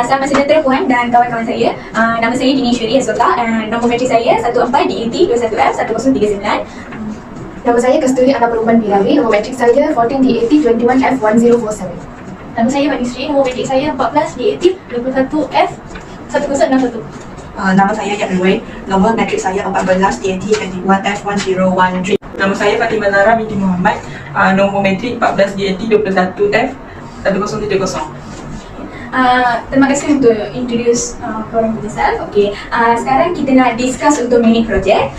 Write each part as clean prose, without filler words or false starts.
Selamat sejahtera Puan dan kawan-kawan saya. Nama saya Dini Syuri Asoka. Nombor matrik saya 14DAT21F1039. Nama saya Kasturi Anak Perubahan Pirawi. Nombor matrik saya 14DAT21F1047. Nama saya Fani Sri. Nombor matrik saya 14DAT21F1061. Nama saya Yak Lui. Nombor matrik saya 14DAT21F1013. Nama saya Fatimah Zahra binti Muhammad. Nombor matrik 14DAT21F1030. Terima kasih untuk introduce korang yourself. Okay. Sekarang kita nak discuss untuk mini project.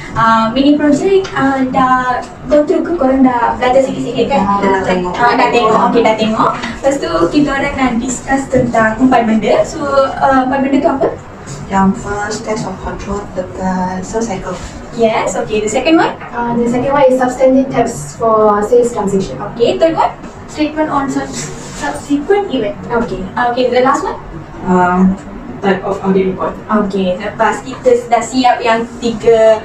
Mini project dah go through ke, korang dah belajar sikit-sikit kan? Dah tengok. Dah tengok. Okay, dah tengok. Lepas tu kita orang nak discuss tentang 4 benda. So 4 benda tu apa? Yang first, test of control dekat sales cycle. Yes. Okay. The second one? The second one is substandard tabs for sales transition. Okay. Third one? Statement on subsequent event. Okay. Okay. The last one? Type of audit report. Okay, lepas kita dah siap yang 3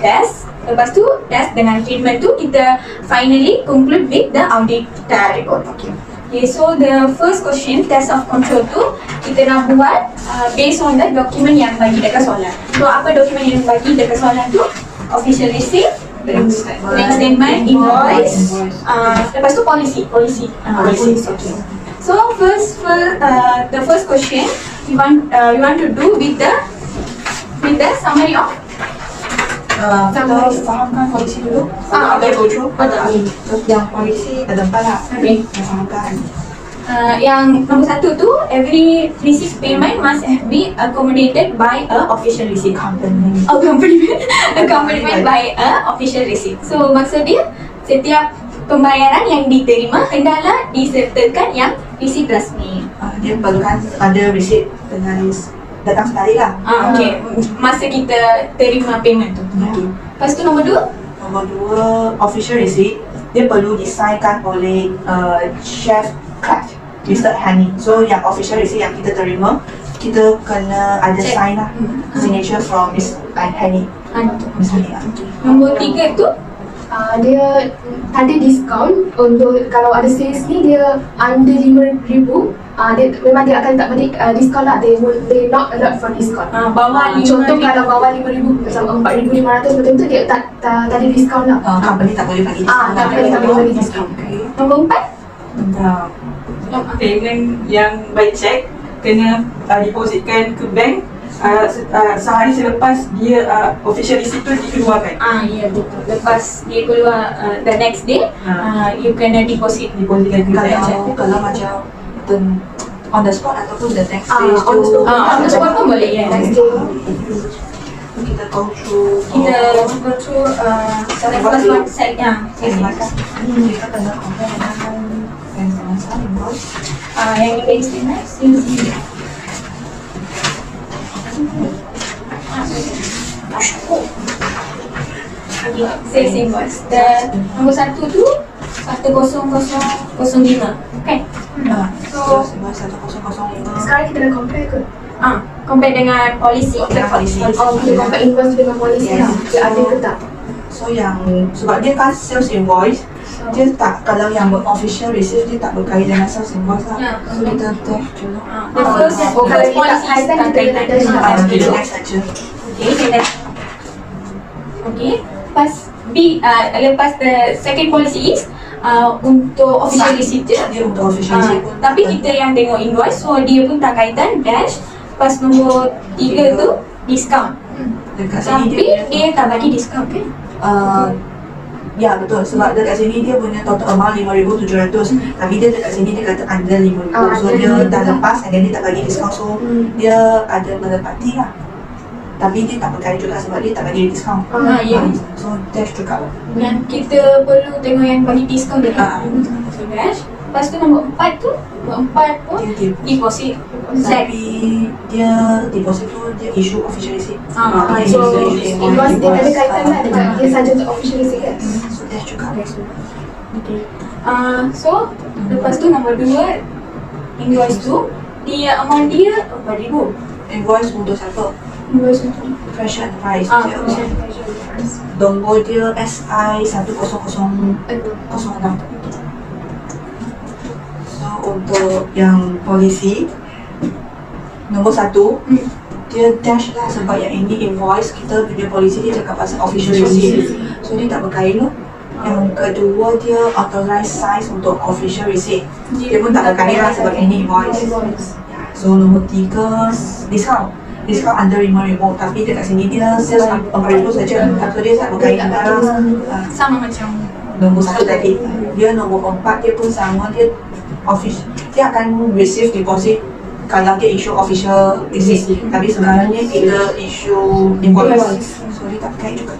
test, lepas tu test dengan treatment tu kita finally conclude with the audit report. Okay, so the first question, test of control tu kita nak buat based on the document yang bagi dekat soalan. So apa dokumen yang bagi dekat soalan tu? Official receipt, bank statement, invoice, lepas tu policy. Okay. So the first question you want to do with the summary of Kita fahamkan polisi dulu. okay. Go through. Terus yang polisi ada 4 lah. Okay. Yang fahamkan. Yang nombor 1 tu, every receipt payment must be accommodated by a official receipt. Accompaniment by a official receipt. So maksud dia, setiap pembayaran yang diterima hendaklah disertakan yang receipt rasmi. Dia perlukan ada receipt dengan datang sekali lah. Okay. Masa kita terima payment tu. Okay. Lepas tu nombor 2. Nombor 2, official receipt. Dia perlu disainkan oleh chef clerk, Mr. Hani. So yang official receipt yang kita terima, kita kena ada sign lah, signature from Mr. Hani. Mr. Hani. Nombor 3 tu, Dia ada diskaun untuk kalau ada sales ni dia under 5,000, memang dia akan tak beri diskaun lah. They not allowed for discount. bawah 5,000. Contoh kalau bawah 5,000 macam 4,500 macam tu dia tak ada diskaun lah. Company tak boleh bagi diskaun. Company tak boleh bagi diskaun. Nombor 4. Payment yang by check kena depositkan ke bank sehari selepas dia official receipt tu dikeluarkan. Ya betul. Lepas dia keluar the next day, you kena depositkan ke bank. Kalau macam on the spot ataupun the next day On the spot. On the spot pun boleh ya. Next day. kita go through Kita go through the first one set yang kita kena compare dengan bank sama-sama invoice. yang bank statement sini. Sales invoice. Dan nombor 1 tu 10005 kan? So invoice 1005. Sekarang kita dah compare ke? Compare dengan polisi. Dengan polisi. Kita compare invoice dengan polisi lah. Dia ada ke tak? So yang sebab dia kan sales invoice, dia tak, kalau yang official receipt dia tak berkait dengan sales invoice lah. Ya. So kita test dulu. The first Kalau kita polisi tak kaitan, kita kena test lah. Kita next saja. Okay, kita okay. Lepas the second policy is untuk official receipt je. Dia untuk official receipt pun. Tapi kita yang tengok invoice, so dia pun tak kaitan, dash. Pas nombor 3 tu discount. Dekat sini Tapi dia tak bagi discount kan? Ya betul, sebab dekat sini dia punya total amount 5,700, tapi dia dekat sini dia kata under 5,000, so dia dah lepas dan dia tak bagi diskaun, so dia ada menepati lah. Tapi dia tak berkait juga sebab dia tak bagi diskaun. Ya. So dash juga lah. Yang kita perlu tengok yang bagi diskaun dia. So dash. Lepas tu nombor 4 tu, nombor 4 pun Dia deposit. tapi dia deposit tu dia issue official receipt. So invoice dia ada kaitan lah dengan dia saja untuk official receipt kan? So dash juga. Okay. So lepas tu nombor 2 invoice tu dia amount dia 4,000. Invoice untuk siapa? Invoice tu. Fresh advice. Fresh Nombor dia SI 10006. So untuk yang polisi Nombor satu, dia dash lah sebab yang ini invoice kita punya polisi dia cakap pasal official receipt. So dia tak berkait tu. Yang kedua dia authorized size untuk official receipt. Dia pun tak berkait lah sebab ini invoice. So nombor tiga, discount. Discount under RM5,000 tapi dekat sini dia sales RM4,000 saja. So dia tak berkait dengan Sama macam nombor satu tadi. Dia nombor empat dia pun sama, dia official. Dia akan receive deposit kalau dia issue official receipt. Tapi sebenarnya kita issue invoice. So dia tak berkait juga.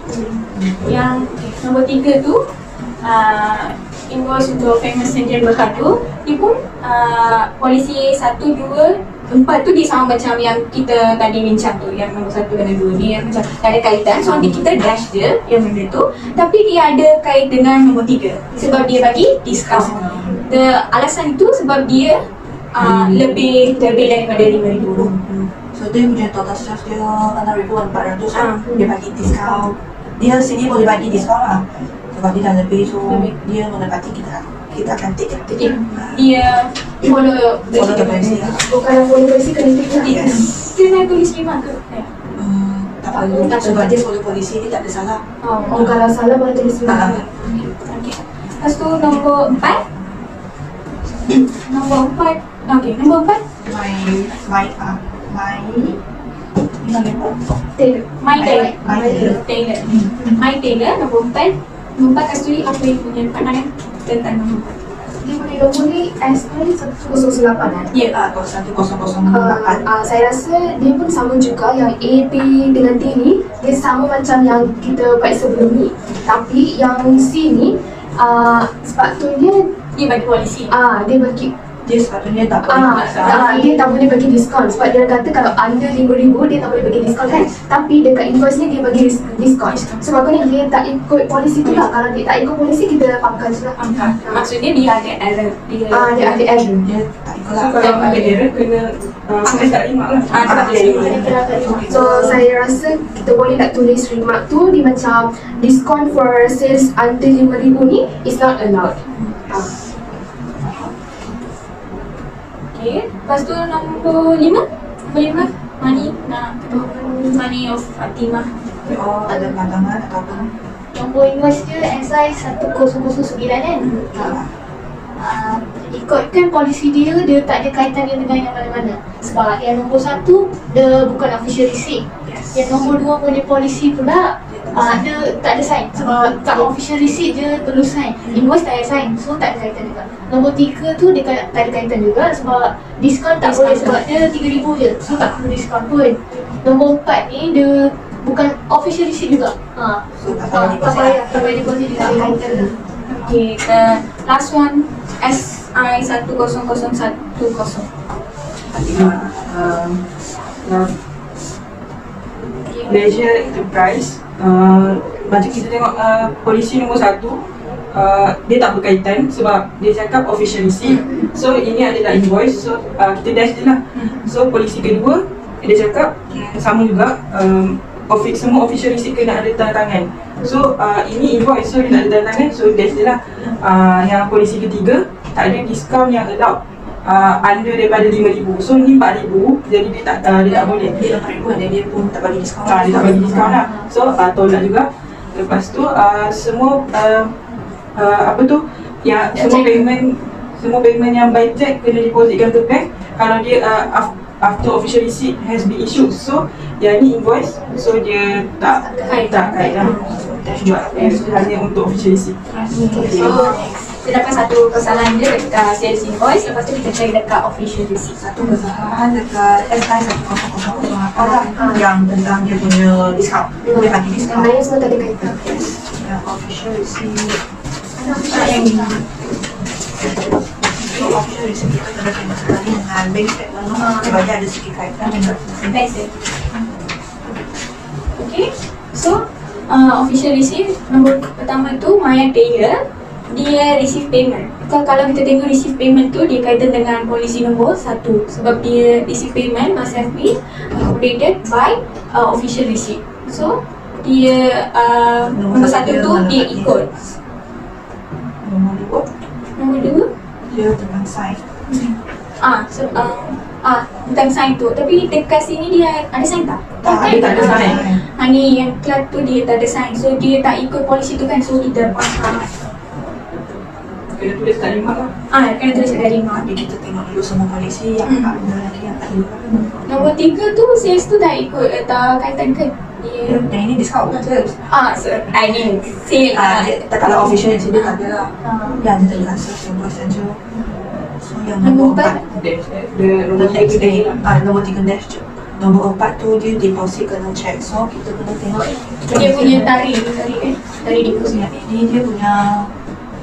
yang nombor 3 tu invoice untuk famous Central Berhadu. Dia pun polisi 1, 2, 4 tu dia sama macam yang kita tadi bincang tu, yang nombor 1 dan 2 ni yang macam tak ada kaitan. So nanti kita dash dia yang benda tu, tapi dia ada kait dengan nombor 3 sebab dia bagi discount. Alasan itu sebab dia lebih daripada RM5,000. So dia punya total sales dia RM6,400 kan. Dia bagi discount. Dia sini boleh bagi discount lah sebab dia dah lebih, so dia menepati kita akan take lah. Dia follow Follow the policy lah. Kalau follow polisi kena take lah. Yes. Dia naik tulis 5 ke? Tak perlu sebab dia follow polisi, dia tak ada salah. Oh, kalau salah boleh tulis Ah. lagi. Okay. Lepas tu nombor 4. Nombor 4. Okay, nombor 4. Take. My Taylor. My Taylor. Taylor. My Taylor nombor 4. Nombor 4 Kasturi, apa yang punya pandangan tentang nombor 4? Dia punya nombor ni S108 kan? Ya. 1008. Saya rasa dia pun sama juga, yang A, B dengan D ni dia sama macam yang kita buat sebelum ni. Tapi yang C ni sepatutnya Dia bagi polisi. dia bagi Dia sepatutnya tak boleh dia tak boleh bagi diskaun sebab dia kata kalau under RM5,000 dia tak boleh bagi diskaun kan. Tapi dekat invoice ni dia bagi diskaun. So maknanya dia tak ikut polisi tu lah. Kalau dia tak ikut polisi kita pakai je lah. Maksudnya dia ada error. Dia ada error. Dia tak ikut So lah. kalau ada error kena tak terima lah. Tak terima. So saya rasa kita boleh nak tulis remark tu dia macam discount for sales under RM5,000 ni is not allowed. Okay. Lepas tu nombor 5. Nombor 5. Money of Fatimah. Oh, ada pandangan ataupun Nombor invoice dia SI 1009 kan? Ikutkan polisi dia tak ada kaitan dengan yang mana-mana. Sebab yang nombor 1 dia bukan official receipt. Yang nombor 2 punya polisi pula dia tak ada sign. Sebab kat official receipt dia perlu sign. Invoice tak ada sign, so tak ada kaitan juga. Nombor 3 tu dia tak ada kaitan juga sebab diskaun tak boleh sebab dia RM3,000 je. So tak perlu diskaun pun. Nombor 4 ni dia bukan official receipt juga. so tak Tak payah payah, tak payah deposit dia tak ada kaitan. Okay. The last one SI 10010. Leisure Enterprise, macam kita tengok polisi nombor 1, dia tak berkaitan sebab dia cakap official receipt. So ini adalah invoice, so kita dash je lah. So polisi kedua dia cakap sama juga, semua official receipt kena ada tanda tangan. So ini invoice, so dia tak ada tanda tangan, so dash je lah. Yang polisi ketiga tak ada diskaun yang allowed under daripada RM5,000. So ni RM4,000, jadi dia tak boleh. Dia RM4,000 dan dia pun tak bagi diskaun. Dia tak bagi diskaun lah. So tolak juga. Lepas tu semua apa tu yang semua payment yang by check kena depositkan ke bank kalau dia after official receipt has been issued. So yang ni invoice, so dia tak kait lah. Dash juga. Hanya untuk official receipt. So kita dapat satu kesalahan dia dekat sales invoice. Lepas tu kita cari dekat official receipt. Satu kesalahan dekat SI 1008 lah yang tentang dia punya diskaun. Dia bagi Yang diskaun. lain semua tak ada kaitan. Yang official receipt. Yang ni. Official receipt kita kena kena sekali dengan bank statement tu. Sebab dia ada sikit kaitan dengan That's it. Okay. So official receipt nombor pertama tu Maya Taylor. Dia receive payment. Kalau kita tengok receive payment tu dia kaitan dengan polisi nombor 1 sebab dia receive payment must have been accommodated by official receipt. So dia nombor 1 tu dia ikut. nombor 2. Nombor 2 Dia dengan sign. tentang sign tu. Tapi dekat sini dia ada sign tak? Tak, dia tak ada sign. Ni yang club tu dia tak ada sign. So dia tak ikut polisi tu kan. So kita faham. Kena tulis kat lima lah. Kena tulis kat lima. Tapi kita tengok dulu semua polisi yang ada lagi yang tak ada. Nombor 3 tu sales tu dah ikut tak kaitan ke? Dia Yang ini discount je. so I mean sale Tak kalau official yang sini tak ada lah. Ya, dia tak ada rasa semua saja. So yang nombor Nombor 4 Dia nombor the next 3 day, dia. nombor 3 dash je. Nombor 4 tu dia deposit kena check. So kita kena tengok dia punya tarikh kan? Tarikh deposit. Ini dia punya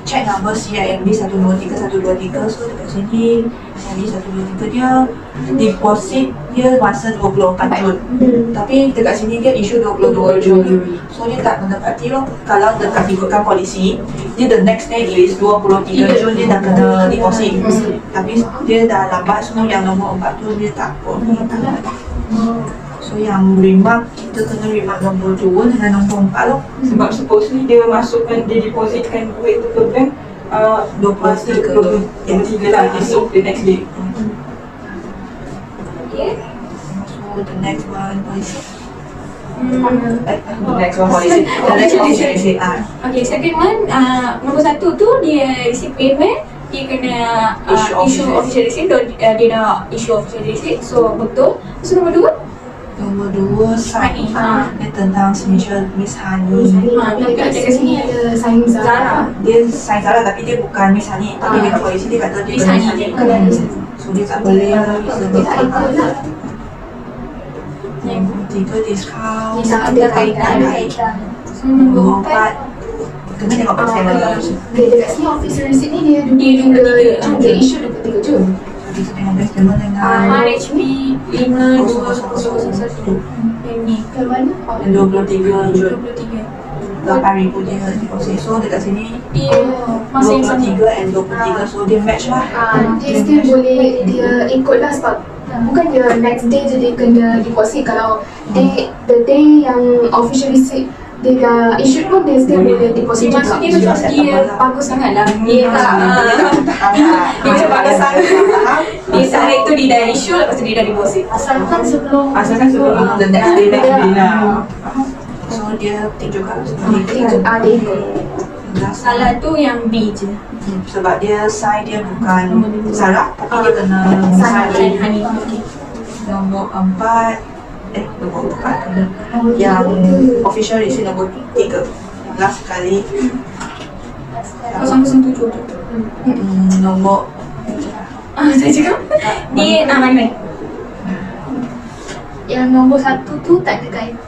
check number CIMB 123 So dekat sini CIMB 123 dia deposit dia masa 24 Jun. Tapi dekat sini dia issue 22 Jun. So dia tak mendapati loh. Kalau dekat ikutkan polisi, dia the next day is 23 Jun dia dah kena deposit. Tapi dia dah lambat, so yang nombor 4 tu dia tak apa. So yang remark, kita kena remark nombor 2 dengan nombor 4 loh. Sebab supposedly dia masukkan, dia depositkan duit tu ke bank 23 lah esok the next day. So the next one polisi. The Next one polisi. The next one polisi. Okay, second one, nombor 1 tu dia receive payment, dia kena issue official receipt, dia dah issue official receipt, so betul. So nombor 2, Nombor 2 sign. Dia tentang signature Miss Hani. Dekat sini ada sign Zara. Dia sign Zara tapi dia bukan Miss Hani. Tapi dekat polisi dia kata dia Miss kena Hani. Miss Hani. So dia tak boleh sebut. Nombor 3 discount. Ada kaitan. so nombor Nombor 4 4 kena tengok persamaan. Okay, dekat sini official receipt ni dia 23 Jun. Dia issue 23 Jun. Kita tengok persamaan dengan RHB 52001 yang ni Kalau mana? 23 Jun. 23 8,000 dia deposit. So dekat sini dia masa yang sama. 23 and 23 so dia match lah. Dia still boleh dia ikut lah sebab bukan dia next day je dia kena deposit. Kalau the day yang official receipt dia dah issued pun dia still boleh deposit juga. Maksudnya macam dia bagus sangat lah. Dia tak dia macam bagus sangat. Dia sehari tu dia dah issue, lepas tu dia dah deposit. Asalkan sebelum The next day lah. So dia tik juga Dia ikut. Salah tu yang B je. Sebab dia sign dia bukan Zara tapi dia kena sign Sign Hani. Okay. nombor 4 nombor 4 kena yang official receipt nombor 3 last sekali 007 tu. nombor Saya cakap dia mana? yang nombor 1 tu tak ada kaitan.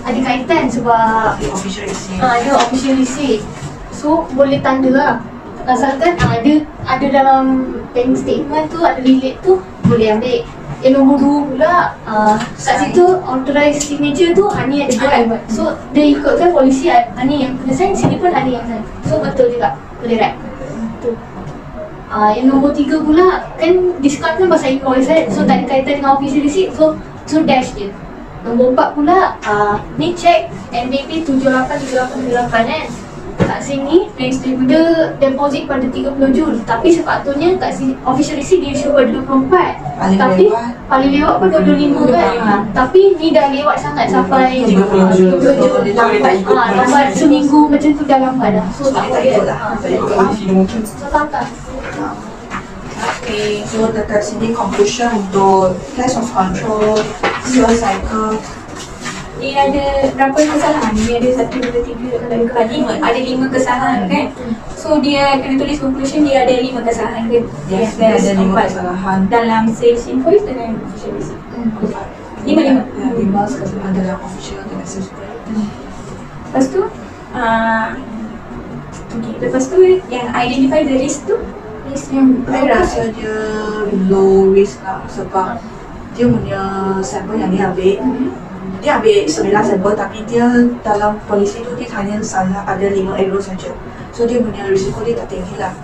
Ada kaitan sebab official receipt ada official receipt. So boleh tanda lah. Asalkan ada dalam bank statement tu, ada relate tu, boleh ambil. Yang nombor 2 pula, kat situ authorized signature tu Hani ada buat. So dia ikutkan polisi Hani yang kena sign, sini pun Hani yang sign. So betul juga, boleh right? Tu. Yang nombor 3 pula, kan discount kan pasal invoice kan? So tak ada kaitan dengan official receipt, so dash je. Nombor 4 pula, ni check NBP 783838 kan? Kat sini, dia deposit pada 30 Jun. Tapi sepatutnya kat sini, official receipt dia issue pada 24. Paling Tapi lewat. paling lewat pun 25 kan? Tapi ni dah lewat sangat sampai 30 Jun. 30 Jun. So dia tak ikut. Lambat seminggu macam tu dah lambat dah. So tak Tak boleh. ikut lah. Tak ikut polisi nombor 4. So faham tak? Okay, so dekat sini conclusion untuk test of control, sales cycle. Dia ada berapa kesalahan? Dia ada 1, 2, 3, 4, 5. Ada 5 kesalahan kan? So dia kena tulis conclusion dia ada 5 kesalahan kan? Yes, dia ada 5 kesalahan. Dalam sales invoice dengan official receipt. 5. Ya, 5 kesalahan dalam official dengan sales. Lepas tu lepas tu yang identify the risk tu, risk yang Saya rasa dia low risk lah sebab dia punya sampel yang dia ambil, dia ambil 9 sampel tapi dia dalam polisi tu dia hanya salah ada 5 error saja. So dia punya risiko dia tak tinggi lah.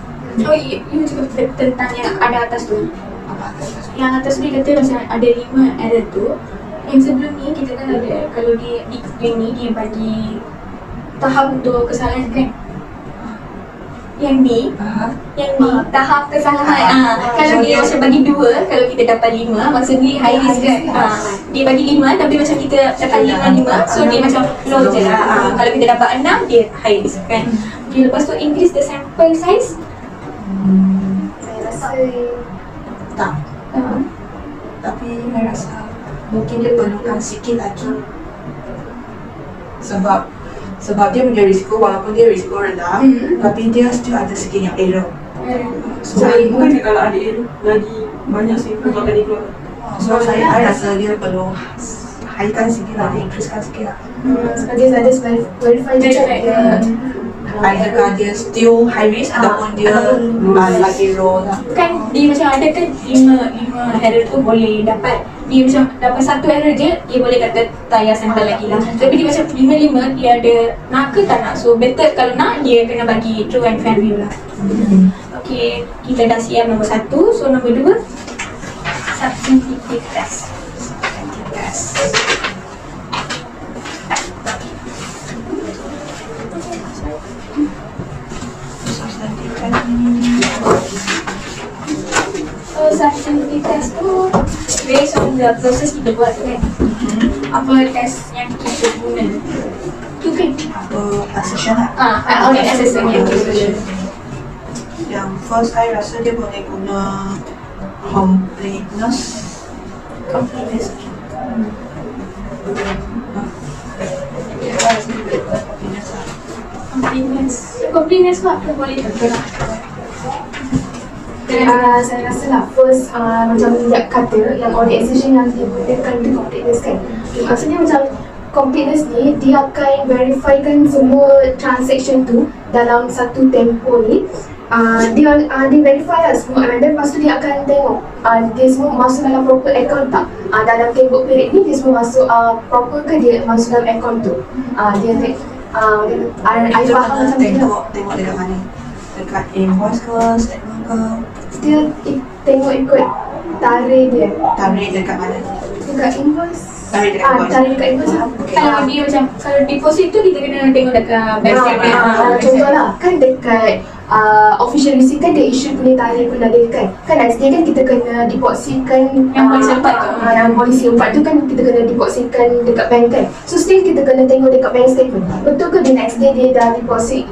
Oh, you cakap tentang yang ada atas tu. Apa kata? Yang atas tu dia kata macam ada 5 error tu. Yang sebelum ni kita kan ada, kalau dia yang ni dia bagi tahap untuk kesalahan kan. yang ni tahap kesalahan. Kalau dia macam bagi 2, kalau kita dapat 5, maksudnya high risk kan. Dia bagi 5 tapi macam kita dapat 5, so dia macam low je lah. Kalau kita dapat 6, dia high risk kan. Okay, lepas tu increase the sample size. Saya rasa Tak. Tapi saya rasa mungkin dia perlukan sikit lagi. Sebab dia punya risiko, walaupun dia risiko rendah, tapi dia still ada sikit yang error. So mungkin kalau ada error lagi banyak sampel akan dikeluar. So saya rasa dia perlu highkan sikit lah, increasekan sikit lah. sebagai ada verify check dia. Adakah dia still high risk ataupun dia lagi low lah. Kan dia macam ada kan 5 error tu boleh dapat. Dia macam dapat 1 error je, dia boleh kata tayar sampel lagi lah. Tapi dia macam 5 dia ada nak ke tak nak. So better kalau nak, dia kena bagi true and fair view lah. Okay, kita dah siap nombor 1. So nombor 2, substantive test. So substantive test tu based on the process kita buat tu kan. Apa test yang kita guna tu kan? Apa assertion lah. Audit assessment yang kita guna. Yang first I rasa dia boleh guna completeness. Completeness. Completeness tu apa boleh tergerak? Saya rasa lah first macam dia kata yang audit assessment yang dia gunakan tu completeness kan. Maksudnya macam completeness ni dia akan verifikan semua transaction tu dalam satu tempoh ni. Dia verify lah semua and then lepas tu dia akan tengok dia semua masuk dalam proper account tak. Dalam tembok period ni dia semua masuk proper ke dia masuk dalam account tu. Dia I Kita faham kena macam tu lah. tengok dekat mana. Dekat invoice ke, statement ke, Dia tengok ikut tarikh dia. tarik dekat mana. Dekat invoice. Tarik dekat invoice. Tarik dekat invoice lah. Kalau dia macam kalau deposit tu kita kena tengok dekat bank statement. Contohlah kan dekat official receipt kan dia issue punya tarikh pun ada kan. Kan next day kan kita kena depositkan Yang polisi 4 tu. yang polisi 4 tu kan kita kena depositkan dekat bank kan. So still kita kena tengok dekat bank statement. Betul ke the next day dia dah deposit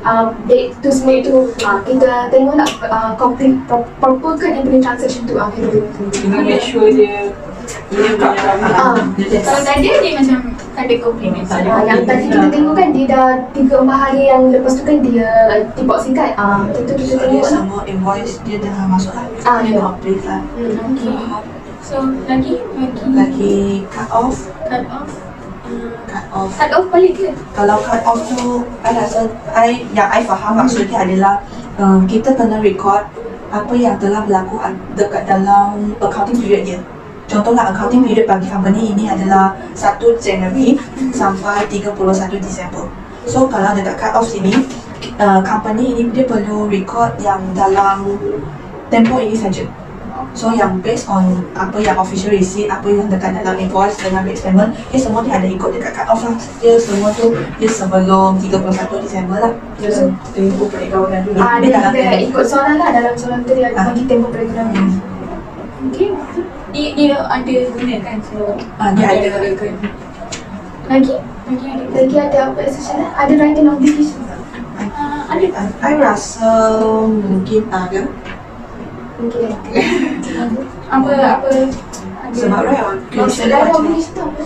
date tu semua tu. Kita tengoklah complete proper ke dia punya transaction tu. Kita tengok. Kena make sure dia lengkap Kalau tak ada dia macam ada compliment. Yang tadi kita tengok kan dia dah 3-4 hari yang lepas tu kan dia deposit kan. Tentu kita So dia tengok lah. semua invoice dia dah masuk lah. Ya. Dia complete lah. Okay. So lagi Lagi cut off. cut off. Cut off Balik ke? Kalau cut off tu, I rasa yang I faham maksudnya adalah kita kena record apa yang telah berlaku dekat dalam accounting period dia. Contohlah accounting period bagi company ini adalah 1 January sampai 31 Disember. So kalau dekat cut off sini, company ini dia perlu record yang dalam tempoh ini saja. So yang based on apa yang official receipt, apa yang dekat dalam invoice dengan bank statement, dia semua dia ada ikut dekat cut off lah. Dia semua tu dia sebelum 31 Disember lah. dia tempoh perikawanan dulu. Dia ikut soalan lah dalam soalan tu dia ada bagi tempoh perekonomian. Okay. Dia ada guna kan? So Dia ada. kan. Lagi ada. Lagi ada apa association lah? Ada writing obligation. Ada. I rasa mungkin ada. Mungkin. Apa Sebab right Maksud writing obligation tu apa?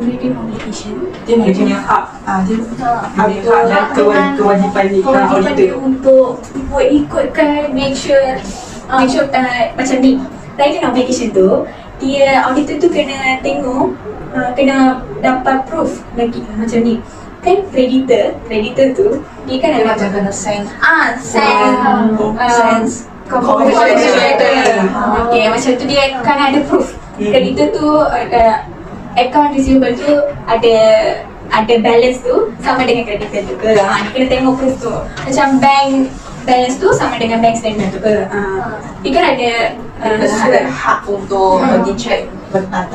Reading obligation. dia Dia punya hak, dia dia punya hak dan kewajipan dia Kewajipan auditor. dia untuk ikutkan make sure macam ni. Writing obligation tu dia auditor tu kena tengok kena dapat proof lagi macam ni. Kan creditor tu dia kan dia ada macam kena send sense Confirmation letter. Okay, macam tu dia kan ada proof. Creditor tu account receivable tu ada balance tu sama dengan creditor tu ke. Dia kena tengok proof tu. Macam bank balance tu sama dengan bank statement tu ke. Dia kan ada hak untuk di-check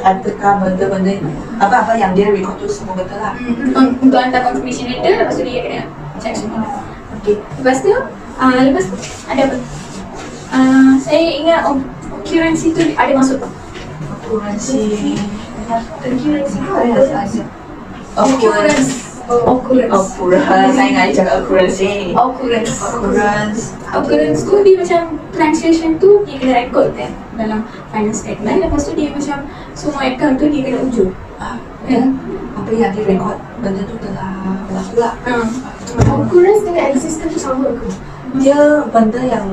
adakah benda-benda apa-apa yang dia record tu semua betul lah. untuk hantar confirmation letter, lepas tu dia kena check semua. Okay. Lepas tu ada apa? Saya ingat occurrence tu ada masuk tak? Occurrency. Occurrence Occurrence. Occurrence. Occurrence. Saya ingat dia cakap occurrency. Occurrence tu dia macam transaction tu dia kena record kan dalam finance statement. Lepas tu dia macam semua account tu dia kena ujuk. Apa yang dia record benda tu telah berlaku lah. Occurrence dengan existence tu sama ke? Dia benda yang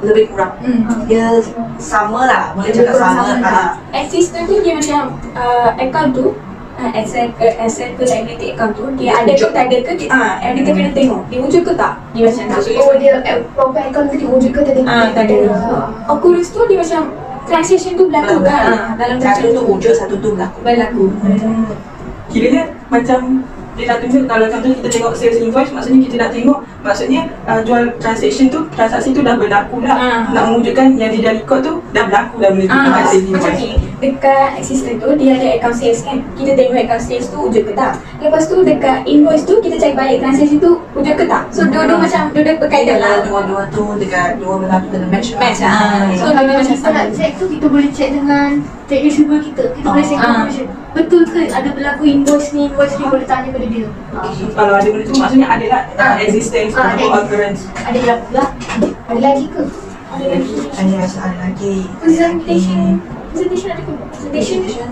lebih kurang. Dia sama lah, boleh cakap sama. Assistant tu dia macam account tu asset ke liability account tu dia ada ke tak ada ke auditor kena tengok dia wujud ke tak dia macam tu. Dia proper account tu diwujud ke tadi? Tak ada. Occurrence tu dia macam transaction tu berlaku kan dalam Satu tu wujud, satu tu berlaku. Kiranya macam dia nak tunjuk kalau contoh kita tengok sales invoice, maksudnya kita nak tengok maksudnya jual transaksi tu dah berlaku dah. Nak mewujudkan yang dia dah record tu dah berlaku dah benda tu dekat sales macam invoice. ni dekat assistant tu dia ada account sales kan, kita tengok account sales tu wujud ke tak. Lepas tu dekat invoice tu kita cek balik transaksi tu wujud ke tak. So dua-dua macam dua-dua berkaitan lah. Dua-dua tu dekat dua belah tu kena match. So Kalau dua-dua macam kita nak sama. check tu, kita boleh check dengan check receiver kita. Kita boleh check confirmation. Betul ke ada berlaku invoice ni boleh tanya pada dia. Kalau ada benda tu maksudnya ada lah existence ataupun occurrence. Ada berlaku lah. Ada lagi ke? Ada soalan lagi. Presentation ada ke? Presentation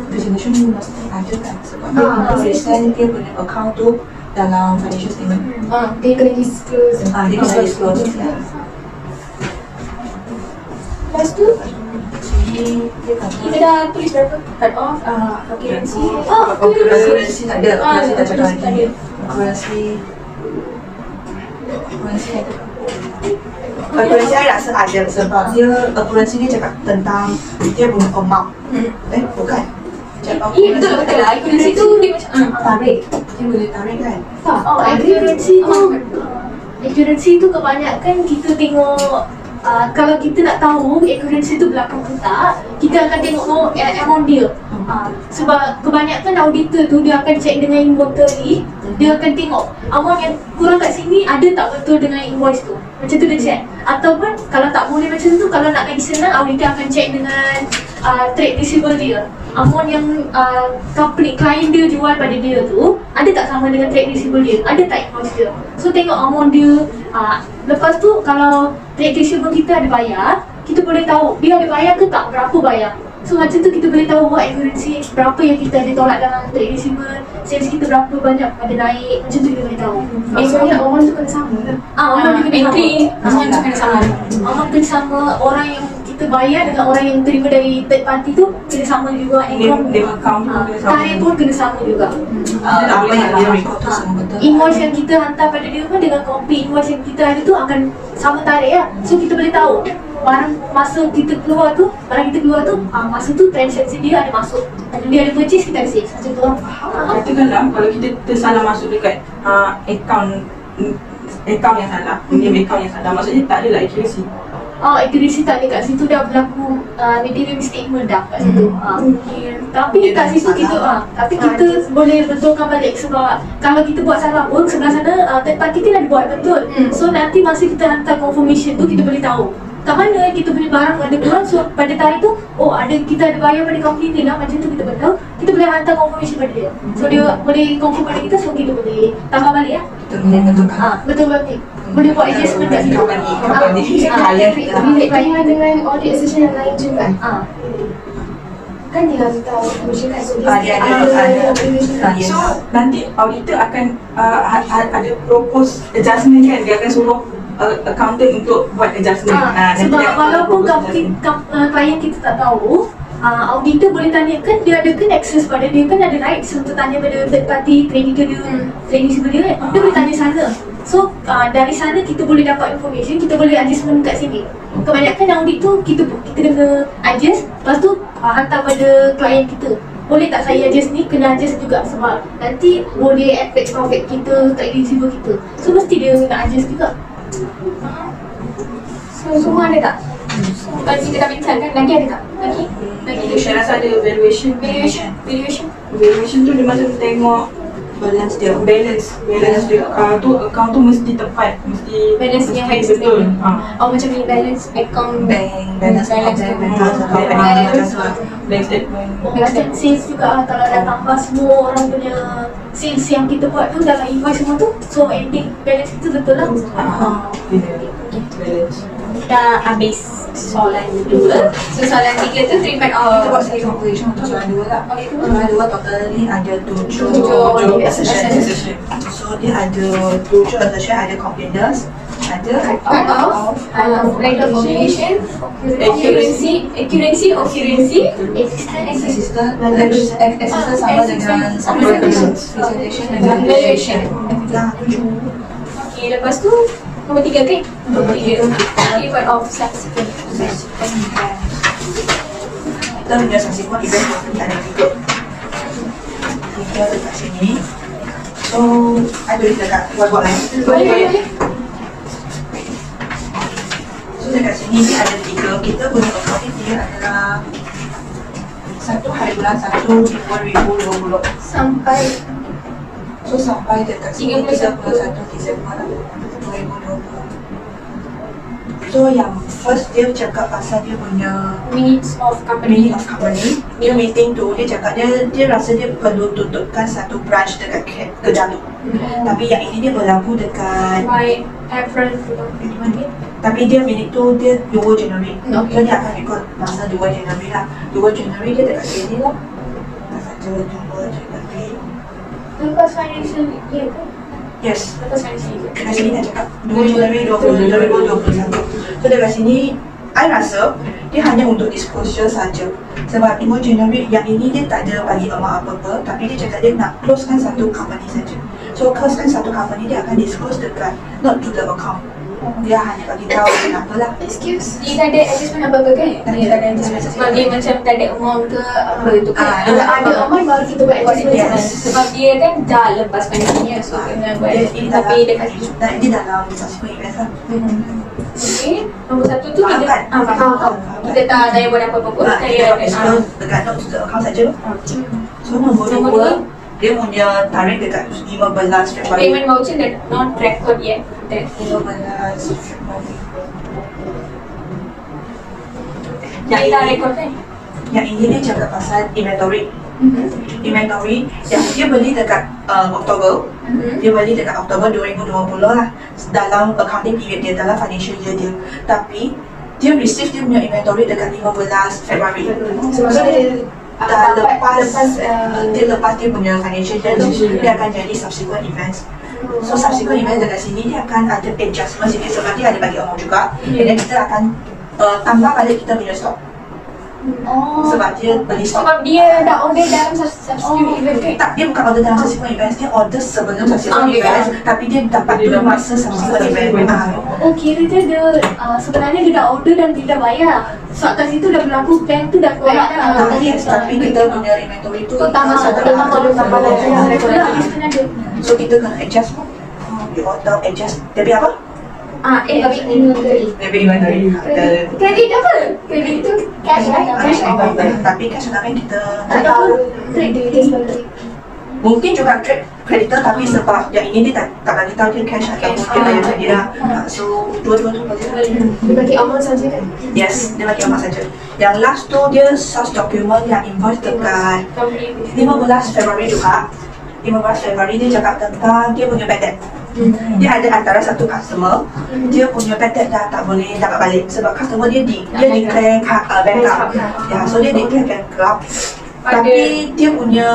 mesti ada kan sebab present dia punya account tu dalam financial statement. Dia kena disclose. Dia kena disclose. Lepas tu Dia kata kita dah tulis berapa? Cut off, occurrence. occurrency tak ada. Occurrency tak cakap tak ada. lagi. Occurrency ada. Occurrency saya rasa ada sebab dia occurrency dia cakap tentang dia punya amount. Bukan. Cakap Betul lah. Occurrence tu dia macam tarik. Dia boleh tarik kan? Accuracy tu kebanyakan kita tengok kalau kita nak tahu accuracy tu berlaku ke tak, kita akan tengok amount dia. Sebab kebanyakan auditor tu dia akan check dengan inventory, dia akan tengok amount yang kurang kat sini ada tak betul dengan invoice tu. Macam tu dia check. Ataupun kalau tak boleh macam tu, kalau nak lagi senang, auditor akan check dengan trade receivable dia. Amount yang company, client dia jual pada dia tu ada tak sama dengan trade receivable dia, ada tak invoice dia. So tengok amount dia. Lepas tu kalau trade receivable kita ada bayar, kita boleh tahu dia ada bayar ke tak, berapa bayar. So macam tu kita boleh tahu accuracy berapa yang kita ada tolak dalam trade receivable, sales kita berapa banyak ada naik, macam tu kita boleh tahu. Maksudnya orang tu kena sama ke? Orang dia kena entry sama. amount tu kena sama. Amount kena sama, orang yang kita bayar dengan orang yang terima dari third party tu kena sama juga. Name account pun kena sama. Tarikh pun kena sama juga. Apa yang dia record tu semua betul. Invoice yang kita hantar pada dia pun dengan kopi invoice yang kita ada tu akan sama tarikh lah. So kita boleh tahu barang masa kita keluar tu, masa tu transaksi dia ada masuk. Dia ada purchase, kita ada sales. Macam tu lah. Katakanlah kalau kita tersalah masuk dekat account yang salah, name account yang salah, maksudnya tak ada lah accuracy. Accuracy tak ada kat situ, dah berlaku material statement dah kat situ. Tapi kat situ kita tapi kita boleh betulkan balik sebab kalau kita buat salah pun sebelah sana third party kan ada buat betul. So nanti masa kita hantar confirmation tu kita boleh tahu kat mana kita punya barang ada kurang. So pada tarikh tu kita ada bayar pada company ni lah, macam tu kita boleh tahu. Kita boleh hantar confirmation pada dia. So dia boleh confirm pada kita, so kita boleh tambah balik lah. Kita boleh betulkan. Betul balik. Boleh buat adjustment kat situ. Company klien kita. Relate dengan audit assistant yang lain juga. Kan dia hantar information kan. So Dia ada. So nanti auditor akan ada propose adjustment kan, dia akan suruh accountant untuk buat adjustment. Nanti Sebab dia akan walaupun propose klien kita tak tahu, auditor boleh tanyakan dia ada kan access pada dia, kan ada rights untuk tanya pada third party creditor dia, trade receiver dia kan, dia boleh tanya sana. So dari sana kita boleh dapat information, kita boleh adjustment kat sini. Kebanyakan audit tu kita kena adjust, lepas tu hantar pada klien kita. Boleh tak saya adjust ni, kena adjust juga sebab nanti boleh affect profit kita, trade receiver kita. So mesti dia nak adjust juga. So semua ada tak? Tadi kita dah bincang kan, lagi ada tak? Lagi Saya rasa ada valuation. Valuation Valuation tu dia macam tengok balance dia. Balance dia tu account tu mesti tepat, mesti Balance yang mesti harus betul. Oh macam ni balance account Balance account, balance macam tu lah. Bank statement. Macam sales juga lah, kalau dah tambah semua orang punya sales yang kita buat tu dalam invoice semua tu, so ending balance itu betul lah. Balance. Dah habis soalan 2. So soalan 3 tu treatment Kita buat of sekali calculation untuk soalan 2 lah. Soalan 2 total ni ada 7 Tujuh assertion. So dia ada 7 assertion, ada completeness, ada part of rate of formulation, accuracy, assistant sama dengan presentation dan valuation. Dah 7. Okay, lepas tu nombor 3 kan? Nombor 3 treatment of subsequent events. Kita punya subsequent event tak ada tiga. Tiga dekat sini. So, I tulis dekat whiteboard lain. Boleh. So, dekat sini dia ada tiga. Kita punya accounting dia adalah 1 hari bulan 1 2020. Sampai dekat sini 31 Disember 2020. So yang first dia cakap pasal dia punya Minutes of meeting company. of company. Dia meeting tu dia cakap dia rasa dia perlu tutupkan satu branch dekat Kedah tu. Tapi yang ini dia berlaku dekat By April 2021. tapi dia minit tu dia 2 Januari. Okay. So dia akan ikut masa 2 Januari lah. 2 Januari dia dekat sini lah. Saja 2 Januari. Lepas financial year kan? Yes. Lepas financial year. Dekat sini dah cakap 2 Januari 2021. So dekat sini I rasa dia hanya untuk disclosure saja. Sebab 2 Januari yang ini dia tak ada bagi amount apa-apa, tapi dia cakap dia nak closekan satu company saja. So closekan satu company dia akan disclose dekat not to the account. Dia hanya bagi tahu kenapa lah. Excuse, dia tak ada adjustment apa-apa kan? Dia tak ada adjustment. Sebab dia macam tak ada amount ke apa tu kan? Kalau ada amount baru kita buat adjustment. Yes. Sebab dia kan dah lepas financial year, so kena buat Ini tapi dia kasi. dia dalam subsequent event lah. Okay, nombor 1 tu Faham kita kan? faham. Kita tak ada buat apa-apa pun. Kita Kita disclose dekat not to the account saja. So nombor Nombor 2 dia punya tarikh dekat 15 Februari. payment voucher that not record yet. That 15 Februari. yang dah record kan? Yang ini dia cakap pasal inventory. Inventory yang dia beli dekat Oktober. Dia beli dekat Oktober 2020 lah. Dalam accounting period dia, dalam financial year dia. Tapi dia receive dia punya inventory dekat 15 Februari. So dia dah lepas uh, dia lepas dia punya financial year tu, dia akan jadi subsequent events. So subsequent events dekat sini dia akan ada adjustment sikit sebab dia ada bagi amount juga. Dan kita akan tambah balik kita punya stok. Sebab dia beli stok. Sebab dia dah order dalam substitute event kan? Tak, dia bukan order dalam subsequent events, dia order sebelum subsequent Okay. events, tapi dia dapat tu masa subsequent event. Oh, kira dia sebenarnya dia dah order dan dia dah bayar. So kat situ dah berlaku bank tu dah keluar dah. Yes, tapi kita punya inventory tu So tambah tambah lagi. So kita kena adjust pun. Dia order adjust. Dia beli apa? Tapi Dia beli inventory. kredit apa? Kredit tu cash kan? Tapi kan sebenarnya kita tak tahu dia just balik. mungkin juga trade creditor tapi sebab yang ini dia tak bagi tahu dia cash ataupun dia bayar sendiri lah. So dua-dua tu bagi lah. Dia bagi amount saja kan? Yes, dia bagi amount saja. Yang last tu dia source document yang invoice dekat 15 Februari juga. 15 Februari dia cakap tentang dia punya bad debt. Dia ada antara satu customer, dia punya bad debt dah tak boleh dapat balik sebab customer dia declare bankrupt. Ya, so dia declare bankrupt. Tapi dia punya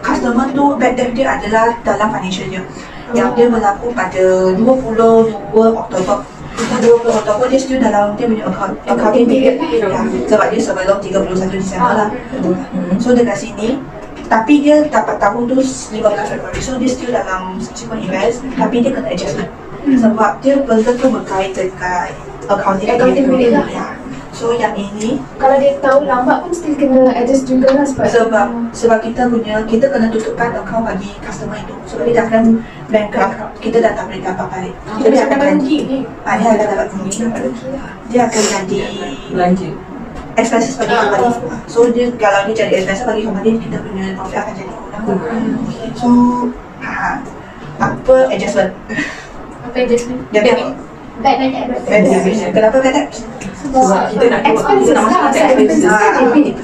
customer tu bad debt dia adalah dalam financial year yang dia berlaku pada 22 Oktober. 20 Oktober dia still dalam dia punya accounting period ya, sebab dia sebelum 31 Disember lah. So dekat sini tapi dia dapat tahun tu 15 Februari, so dia still dalam subsequent events tapi dia kena adjustment sebab dia betul-betul berkait dekat accounting period lah ya. So yang ini Kalau dia tahu lambat pun still kena adjust juga lah sebab kita kena tutupkan account bagi customer itu sebab dia dah akan bankrupt, kita dah tak boleh dapat balik. Dia akan jadi dia akan dapat rugi, dia akan jadi Belanja. expenses bagi company. So dia kalau dia jadi expenses bagi company, kita punya profit akan jadi kurang. So apa adjustment? Apa adjustment? Dia Bad debt. kenapa bad debt? Sebab kita nak Expenses nak masuk lah, kat expenses.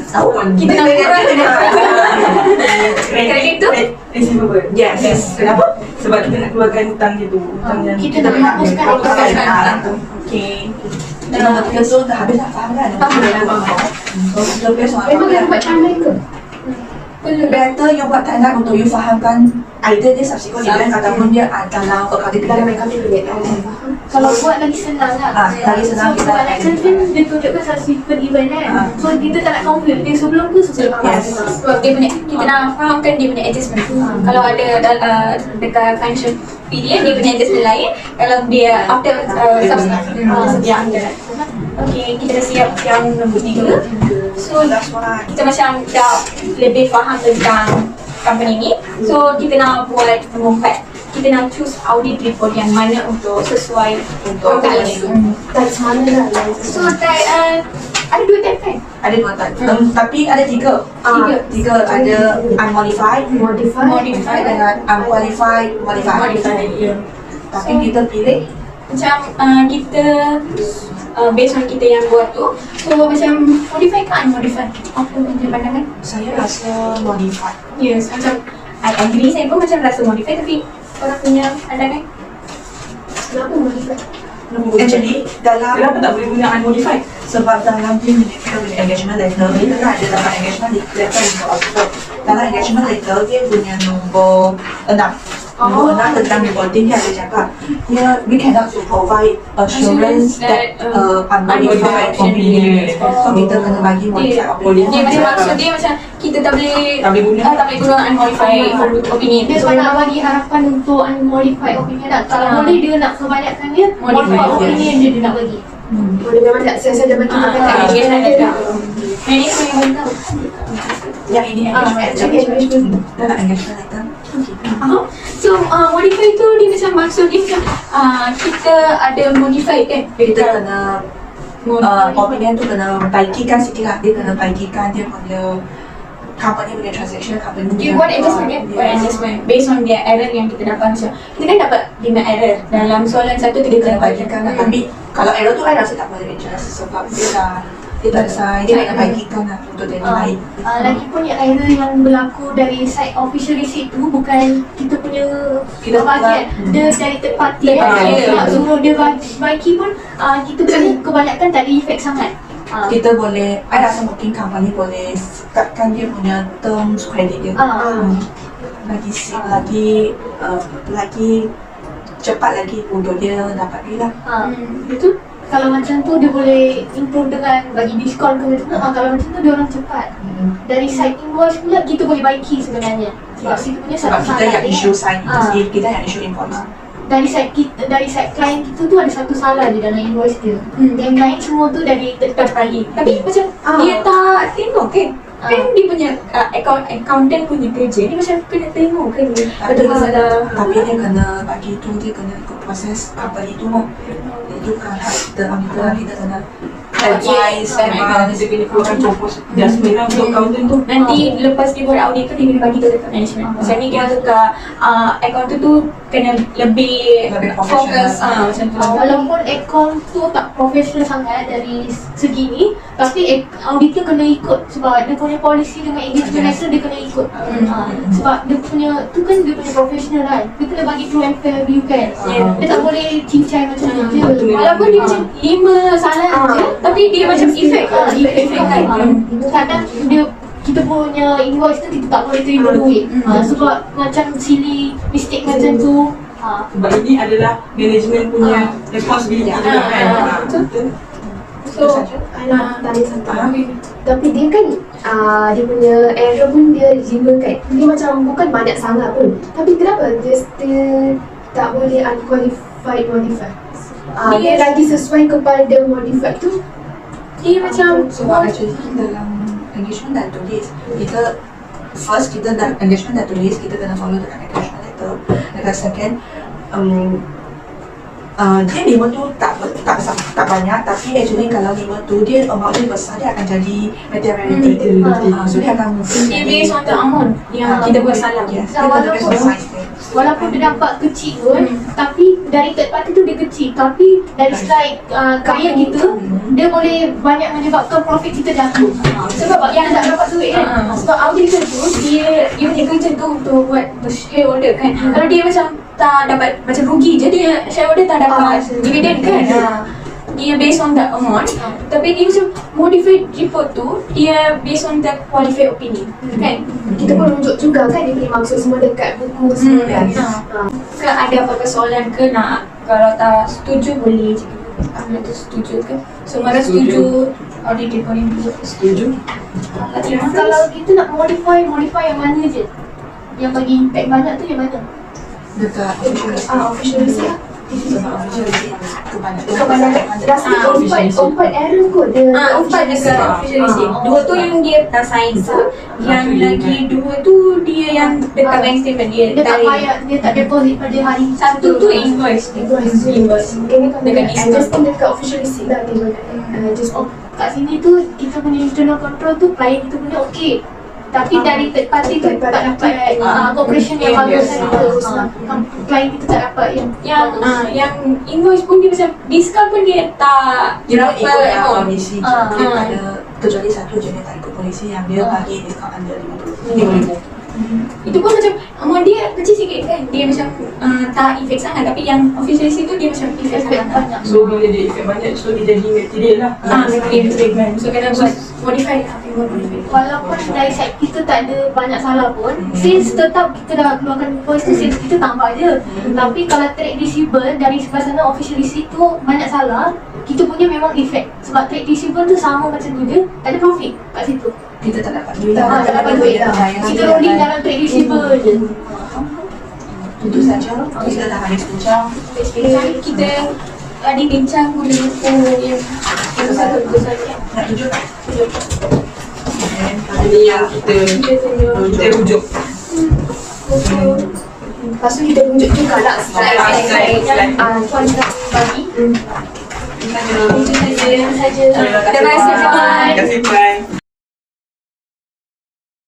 Tahu Kita nak kredit tu Receivable. Yes. Kenapa? Sebab kita nak keluarkan hutang dia tu. Hutang yang Kita nak hapuskan hutang. Okay. Nombor 3 tu dah habis dah faham kan? So kita based on Memang kena buat timeline ke? better you buat timeline untuk you fahamkan either dia subsequent event ataupun dia dalam accounting Dalam period. accounting period. Kalau buat lagi senang lah. Lagi senang So kita kebanyakan kan dia tunjukkan subsequent event kan. So kita tak nak confuse dia sebelum tu sebelum Yes. sebab dia punya, kita nak fahamkan dia punya adjustment. Kalau ada dekat financial period dia punya adjustment lain, kalau dia after yang okay, kita dah siap yang nombor 3. So Last one. kita macam dah lebih faham tentang company ni. So kita nak buat nombor 4. Kita nak choose audit report yang mana untuk sesuai Untuk company ni. Types mana lah? So type ada 2 type kan? Ada 2 type. Tapi ada 3. Tiga ada unmodified, Modify. dengan unqualified, modified. Tapi kita pilih Macam kita based on kita yang buat tu. So macam modify ke unmodify? Apa macam pandangan? saya rasa modified. Yes, macam I agree, saya pun macam rasa modify, tapi orang punya pandangan. Kenapa modify? Actually dalam Kenapa tak boleh guna unmodified? sebab dalam team kita punya engagement letter, kita kan ada dalam engagement letter untuk output. Dalam engagement letter dia punya nombor 6. Nombor 6 tentang reporting dia ada cakap we cannot to provide assurance that unmodified opinion. So kita kena bagi modified opinion. Dia macam maksud dia macam kita tak boleh Tak boleh guna. tak boleh guna unmodified opinion. Dia sebab nak bagi harapan untuk unmodified opinion tak. Kalau boleh dia nak kebanyakan dia modified opinion dia nak bagi. Boleh memang tak saya dah bagi makan tak Engagement letter. Management yang tahu. Yang ini engagement dalam engagement letter. So modify tu dia macam maksud dia macam kita ada modify kan? Kita kena opinion tu kena baikikan sikit lah. Dia kena baikikan dia punya company punya transaction, company punya Dia buat adjustment ya, buat adjustment based on their error yang kita dapat. Macam kita kan dapat 5 error dalam soalan satu tu, Dia kita kena baikikan lah. Tapi kalau error tu I rasa tak boleh adjust sebab dia dah selesai. Dia nak baikikan lah untuk dia lain. Lagipun yang error yang berlaku dari side official receipt tu bukan kita punya Kita bahagian. Dia dari third party Third party, kan. ya. Suruh dia baiki pun kita punya kebanyakan tak ada efek sangat. Kita boleh, I rasa mungkin company boleh sekatkan dia punya terms credit dia. Lagi cepat lagi untuk dia dapat dia lah. Betul. Kalau macam tu dia boleh improve dengan bagi diskaun ke macam tu. Kalau macam tu dia orang cepat. Dari side invoice pula kita boleh baiki sebenarnya. Sebab kita punya Sebab satu kita salah yang dia. issue sign itu sendiri, kita yang issue invoice. Dari side kita, dari side client kita tu ada satu salah di dalam invoice dia. Yang lain semua tu dari third party. tapi macam dia tak tengok kan? Kan dia punya accountant punya kerja ni macam kena tengok kan dia ada masalah. Tapi dia kena bagi tu, dia kena proses company tu. Itu kan hak kita kena advice, Dia kena keluarkan contoh adjustment lah untuk accountant tu. Nanti lepas dia buat audit tu dia kena bagi tu dekat management. Macam ni kira dekat accountant tu kena lebih Lebih fokus professional. macam tu. Walaupun account tu tak profesional sangat dari segi ni, tapi auditor kena ikut sebab dia punya policy dengan engagement letter dia kena ikut. Sebab dia punya tu kan dia punya profesional kan. Dia kena bagi true and fair view kan. Dia tak boleh cincai macam tu je. Walaupun dia macam 5 salah je, tapi dia macam efek efek kan. Kadang dia kita punya invoice tu kita tak boleh terima duit. Sebab macam silly mistake macam tu. Sebab ini adalah management punya responsibility juga kan. Betul. So I nak tanya satu. Tapi dia kan dia punya error pun dia 5 kan. Dia macam bukan banyak sangat pun. Tapi kenapa dia still tak boleh unqualified modify? Dia lagi sesuai kepada modified tu. dia macam sebab actually dalam engagement dah tulis kita first kita dah engagement dah tulis kita kena follow dengan engagement letter. Dekat second dia 5 tu tak banyak, tapi actually kalau 5 tu dia amount dia besar, dia akan jadi materiality. So dia akan Dia based on the amount yang kita buat salah. Yes, Dan dia akan based on walaupun- size dia. Walaupun dia nampak kecil pun, tapi dari third party tu dia kecil, tapi dari side kaya kita, dia boleh banyak menyebabkan profit kita jatuh. Sebab yang tak dapat duit kan. Sebab auditor tu dia punya kerja tu untuk buat shareholder kan. Kalau dia macam tak dapat macam rugi je, dia shareholder tak dapat dividend kan. Dia based on the amount, tapi dia macam modified report tu dia based on the qualified opinion kan. Kita pun rujuk juga kan dia punya maksud semua dekat buku semua kan. Ke ada apa-apa soalan ke nak, kalau tak setuju boleh cakap. Anda tu setuju ke? Semua orang setuju audit report ini. Setuju? Kalau kita nak modify yang mana je? Yang bagi impact banyak tu yang mana? Dekat Official receipt lah. sebab official receipt kebanyakan Rasa empat error kot dia. Empat dekat official receipt. Dua tu yang dia tak sign tu. Yang lagi dua tu dia yang dekat bank statement dia Dia tak tarik. bayar, dia tak deposit pada hari Satu tu invoice. Invoice. Kena kau Dekat dekat adjust pun dekat official receipt lah dia adjust pun. Kat sini tu kita punya internal control tu client kita punya okey. Tapi dari third party tu tak dapat cooperation yang bagus Yes. kan. Client kita tak dapat yang Yang invoice pun dia macam discount pun dia tak dia ikut amount. polisi daripada, kecuali satu je dia tak ikut polisi yang dia bagi diskaun under 50,000. Itu pun macam amount dia kecil sikit kan. Dia macam tak effect sangat, tapi yang official receipt tu dia macam effect sangat. banyak. So bila dia effect banyak, so dia jadi material lah. Material statement. So kena buat modify. Walaupun dari side kita tak ada banyak salah pun, sales tetap kita dah keluarkan invoice tu, sales kita tambah je. Tapi kalau trade receivable dari sebelah sana official receipt tu banyak salah, kita punya memang effect. Sebab trade receivable tu sama macam tu je, tak ada profit kat situ. Kita tak dapat duit. Tak dapat duit lah. Kita rolling dalam trade receivable je. Itu saja. Kita dah habis bincang. Kita tadi bincang guna buku yang satu saja. Nak tunjuk? Ini yang kita rujuk. Lepas tu kita tunjuk juga lah Slide. Tuan nak bagi. Itu saja. Terima kasih. Terima kasih, Puan.